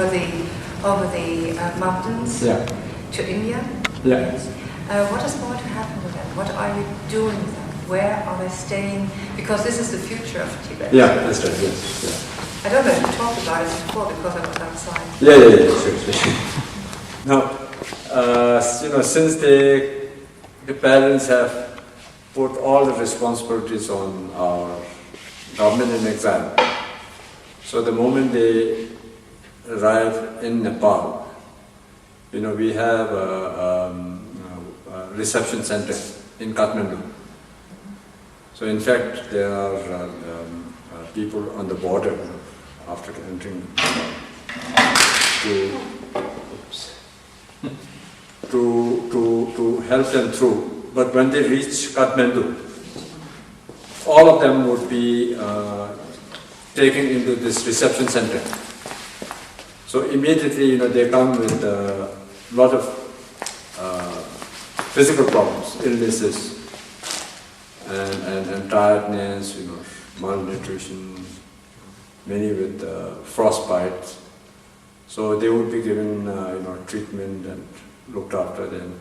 over the mountains to India. Yeah. Yes. What is going to happen with them? What are you doing with them? Where are they staying? Because this is the future of Tibet. Yeah, that's right. Yes. Yeah. I don't know if you talked about it before because I was outside. Yeah, sure. Now, since the parents have put all the responsibilities on our government in exile, so the moment they arrive in Nepal, we have a reception center in Kathmandu. So in fact, there are people on the border after entering to help them through. But when they reach Kathmandu, all of them would be taken into this reception center. So immediately, they come with a lot of physical problems, illnesses, and tiredness, malnutrition, many with frostbite. So they would be given, treatment and looked after them.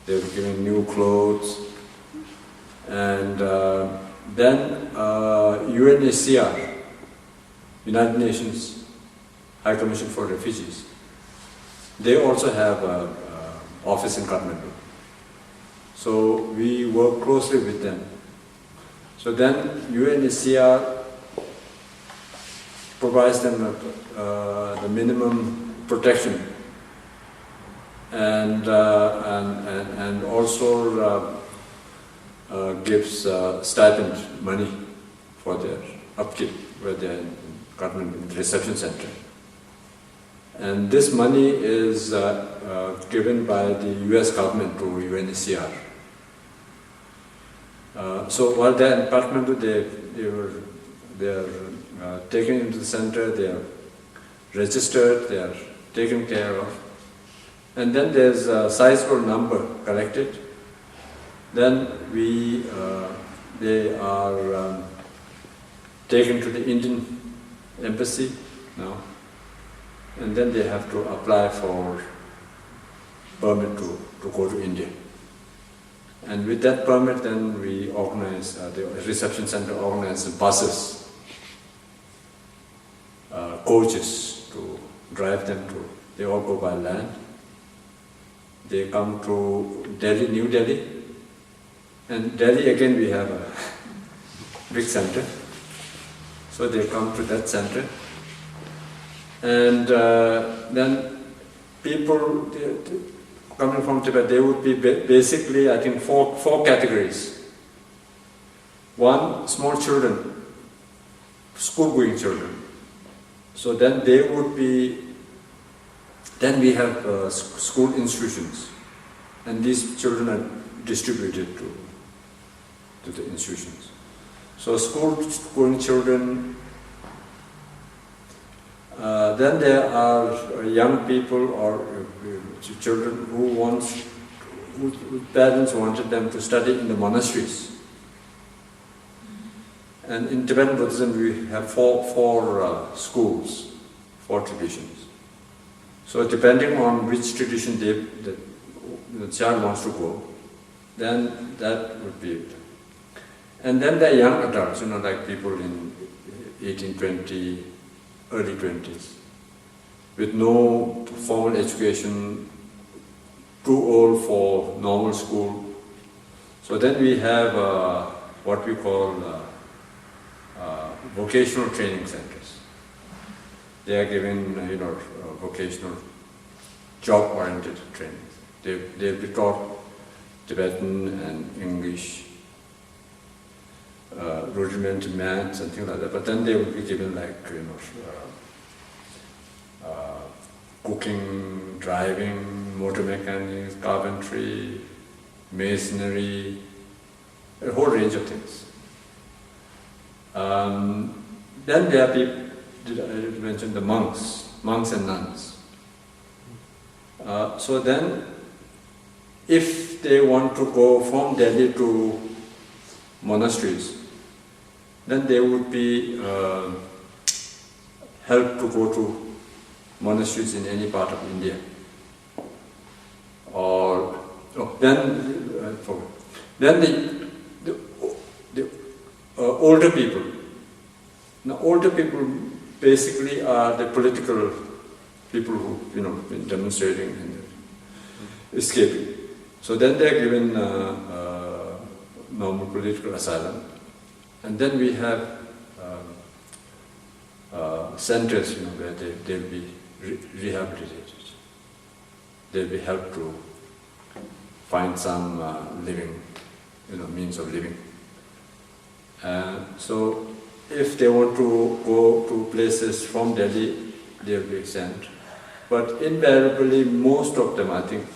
They would be given new clothes, and then UNHCR, United Nations High Commission for Refugees, they also have an office in Kathmandu. So we work closely with them. So then UNHCR provides them the minimum protection and also gives stipend money for their upkeep where they are in Kathmandu reception center. And this money is given by the US government to UNHCR. So while they are in Kathmandu, they are taken into the center, they are registered, they are taken care of. And then there's a sizable number collected. Then they are taken to the Indian embassy now. And then they have to apply for permit to go to India. And with that permit, then we organize, the reception center organizes buses, coaches to drive them to, they all go by land. They come to Delhi, New Delhi. And Delhi again we have a big center. So they come to that center. And then people coming from Tibet, they would be basically, I think, four categories. One, small children, school-going children. So then they would be, then we have school institutions. And these children are distributed to the institutions. So school-going children. Then there are young people or children whose parents wanted them to study in the monasteries. And in Tibetan Buddhism, we have four schools, 4 traditions. So depending on which tradition the child wants to go, then that would be it. And then there are young adults, like people in 18, 20, early 20s, with no formal education, too old for normal school. So then we have what we call vocational training centers. They are given, vocational, job-oriented training. They'll be taught Tibetan and English, rudimentary maths and things like that. But then they will be given cooking, driving, motor mechanics, carpentry, masonry, a whole range of things. Then there are people, I mentioned the monks and nuns. So then, if they want to go from Delhi to monasteries, then they would be helped to go to monasteries in any part of India. Or then the older people. Now, older people basically are the political people who been demonstrating and escaping. So then they are given normal political asylum, and then we have centers, where they'll be rehabilitated. They'll be helped to find some living, means of living. So if they want to go to places from Delhi, they'll be sent. But invariably, most of them, I think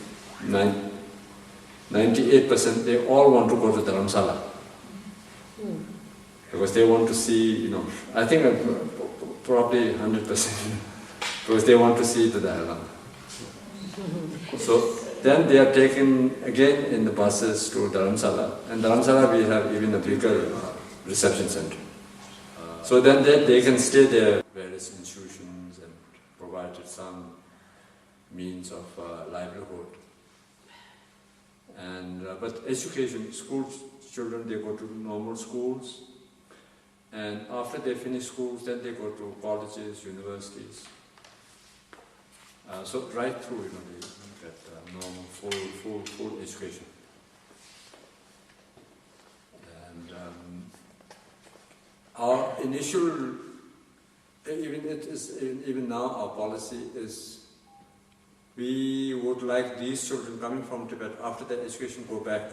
98%, they all want to go to Dharamsala. Because they want to see, I think probably 100%, because they want to see the Dalai Lama. So then they are taken again in the buses to Dharamsala. And Dharamsala we have even a bigger reception center. So then they can stay there, various institutions, and provided some means of livelihood. And but education, schools, children, they go to normal schools. And after they finish schools, then they go to colleges, universities. So right through, they get normal, full education. And our initial, even now, our policy is we would like these children coming from Tibet after their education go back,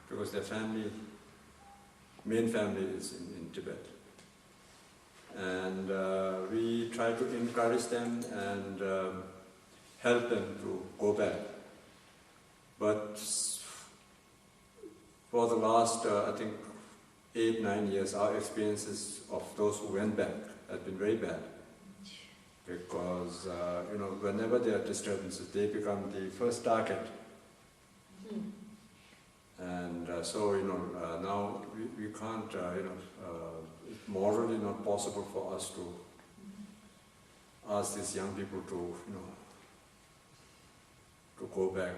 because their main family is in Tibet. And we try to encourage them and help them to go back. But for the last, I think, 8-9 years, our experiences of those who went back have been very bad. Because, whenever there are disturbances, they become the first target. And so, now we can't, it's morally not possible for us to ask these young people to, to go back.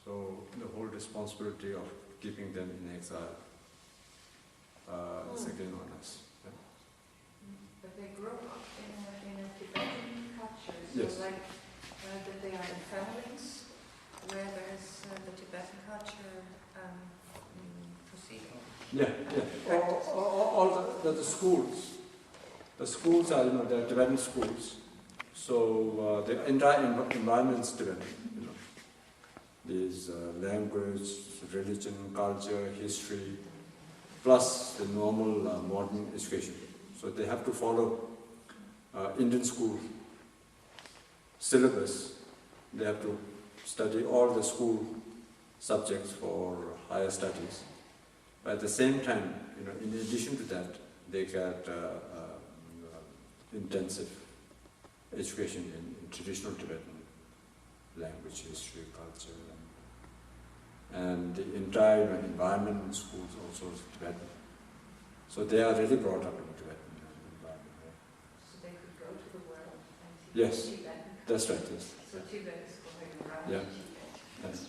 So the whole responsibility of keeping them in exile is again on us. Yeah. But they grow up in a Tibetan culture, so yes. like that they are in families where there's the Tibetan culture proceeding. Yeah. All the schools. The schools are, they're Tibetan schools. So the entire environment is Tibetan. There's language, religion, culture, history, plus the normal modern education. So they have to follow Indian school syllabus. They have to study all the school subjects for higher studies. But at the same time, in addition to that, they get intensive education in traditional Tibetan language, history, culture, and the entire environment in schools also is Tibetan. So they are really brought up in Tibetan environment. So they could go to the world and yes, Tibetan. That's right. Yes. So Tibet is going around Yeah. Tibet. Yes.